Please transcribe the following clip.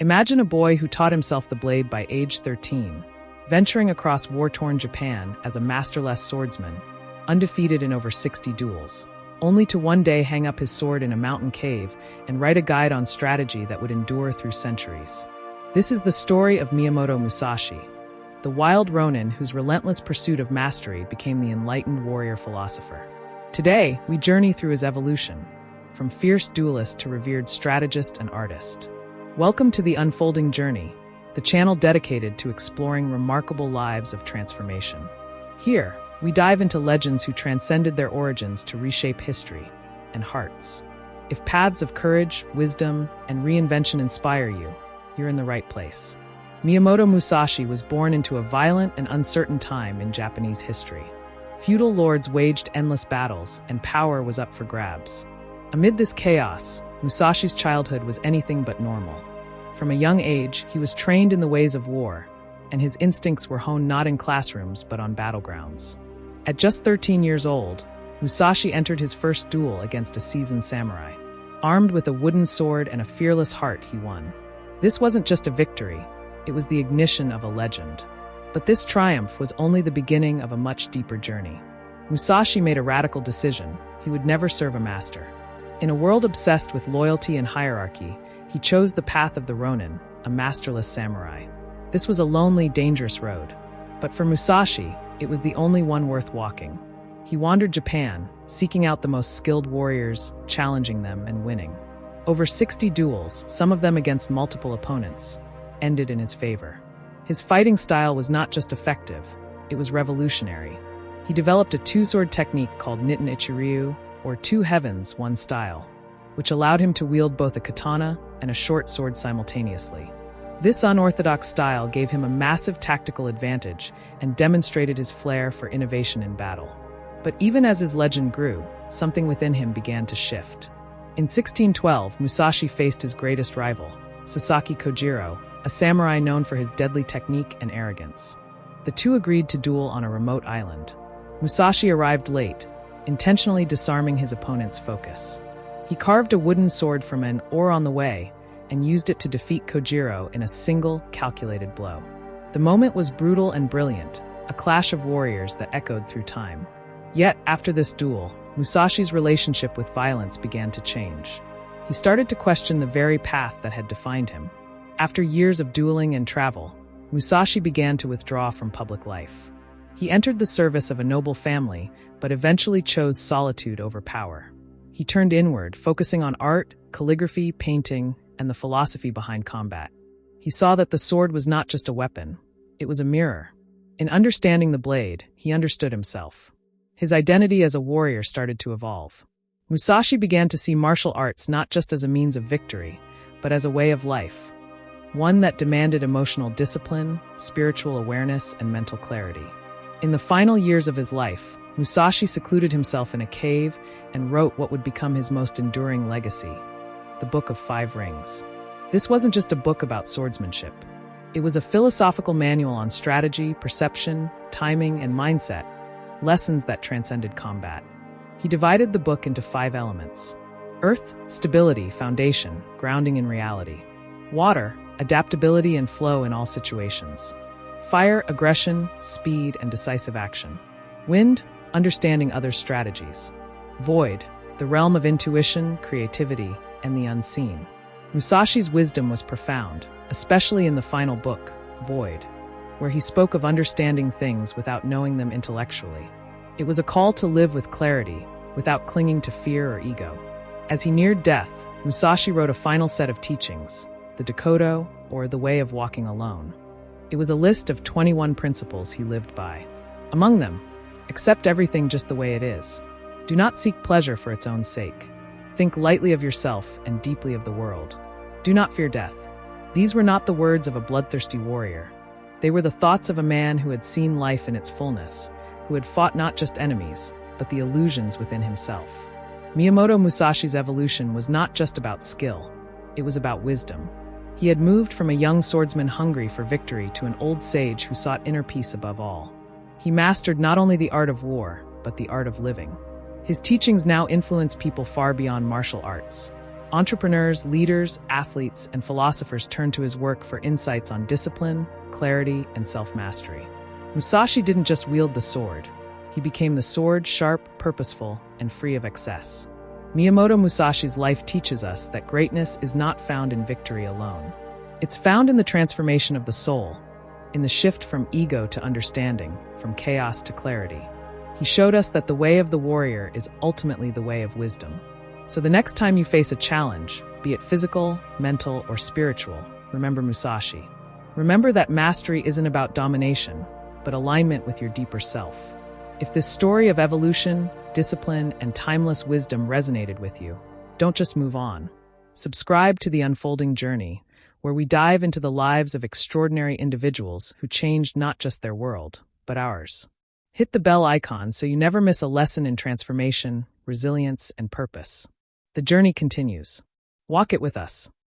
Imagine a boy who taught himself the blade by age 13, venturing across war-torn Japan as a masterless swordsman, undefeated in over 60 duels, only to one day hang up his sword in a mountain cave and write a guide on strategy that would endure through centuries. This is the story of Miyamoto Musashi, the wild Ronin whose relentless pursuit of mastery became the enlightened warrior philosopher. Today, we journey through his evolution, from fierce duelist to revered strategist and artist. Welcome to The Unfolding Journey, the channel dedicated to exploring remarkable lives of transformation. Here, we dive into legends who transcended their origins to reshape history and hearts. If paths of courage, wisdom, and reinvention inspire you, you're in the right place. Miyamoto Musashi was born into a violent and uncertain time in Japanese history. Feudal lords waged endless battles, and power was up for grabs. Amid this chaos, Musashi's childhood was anything but normal. From a young age, he was trained in the ways of war, and his instincts were honed not in classrooms but on battlegrounds. At just 13 years old, Musashi entered his first duel against a seasoned samurai. Armed with a wooden sword and a fearless heart, he won. This wasn't just a victory, it was the ignition of a legend. But this triumph was only the beginning of a much deeper journey. Musashi made a radical decision: he would never serve a master. In a world obsessed with loyalty and hierarchy, he chose the path of the Ronin, a masterless samurai. This was a lonely, dangerous road. But for Musashi, it was the only one worth walking. He wandered Japan, seeking out the most skilled warriors, challenging them and winning. Over 60 duels, some of them against multiple opponents, ended in his favor. His fighting style was not just effective, it was revolutionary. He developed a two-sword technique called Nitten Ichiryu, or two heavens, one style, which allowed him to wield both a katana and a short sword simultaneously. This unorthodox style gave him a massive tactical advantage and demonstrated his flair for innovation in battle. But even as his legend grew, something within him began to shift. In 1612, Musashi faced his greatest rival, Sasaki Kojiro, a samurai known for his deadly technique and arrogance. The two agreed to duel on a remote island. Musashi arrived late, intentionally disarming his opponent's focus. He carved a wooden sword from an oar on the way and used it to defeat Kojiro in a single, calculated blow. The moment was brutal and brilliant, a clash of warriors that echoed through time. Yet, after this duel, Musashi's relationship with violence began to change. He started to question the very path that had defined him. After years of dueling and travel, Musashi began to withdraw from public life. He entered the service of a noble family, but eventually chose solitude over power. He turned inward, focusing on art, calligraphy, painting, and the philosophy behind combat. He saw that the sword was not just a weapon, it was a mirror. In understanding the blade, he understood himself. His identity as a warrior started to evolve. Musashi began to see martial arts not just as a means of victory, but as a way of life. One that demanded emotional discipline, spiritual awareness, and mental clarity. In the final years of his life, Musashi secluded himself in a cave and wrote what would become his most enduring legacy, the Book of Five Rings. This wasn't just a book about swordsmanship. It was a philosophical manual on strategy, perception, timing, and mindset, lessons that transcended combat. He divided the book into 5 elements: earth, stability, foundation, grounding in reality; water, adaptability and flow in all situations; fire, aggression, speed, and decisive action; wind, understanding others' strategies; void, the realm of intuition, creativity, and the unseen. Musashi's wisdom was profound, especially in the final book, Void, where he spoke of understanding things without knowing them intellectually. It was a call to live with clarity, without clinging to fear or ego. As he neared death, Musashi wrote a final set of teachings, the Dakodo, or the Way of Walking Alone. It was a list of 21 principles he lived by. Among them, accept everything just the way it is. Do not seek pleasure for its own sake. Think lightly of yourself and deeply of the world. Do not fear death. These were not the words of a bloodthirsty warrior. They were the thoughts of a man who had seen life in its fullness, who had fought not just enemies, but the illusions within himself. Miyamoto Musashi's evolution was not just about skill, it was about wisdom. He had moved from a young swordsman hungry for victory to an old sage who sought inner peace above all. He mastered not only the art of war, but the art of living. His teachings now influence people far beyond martial arts. Entrepreneurs, leaders, athletes, and philosophers turned to his work for insights on discipline, clarity, and self-mastery. Musashi didn't just wield the sword. He became the sword, sharp, purposeful, and free of excess. Miyamoto Musashi's life teaches us that greatness is not found in victory alone. It's found in the transformation of the soul, in the shift from ego to understanding, from chaos to clarity. He showed us that the way of the warrior is ultimately the way of wisdom. So the next time you face a challenge, be it physical, mental, or spiritual, remember Musashi. Remember that mastery isn't about domination, but alignment with your deeper self. If this story of evolution, discipline, and timeless wisdom resonated with you, don't just move on. Subscribe to The Unfolding Journey, where we dive into the lives of extraordinary individuals who changed not just their world, but ours. Hit the bell icon so you never miss a lesson in transformation, resilience, and purpose. The journey continues. Walk it with us.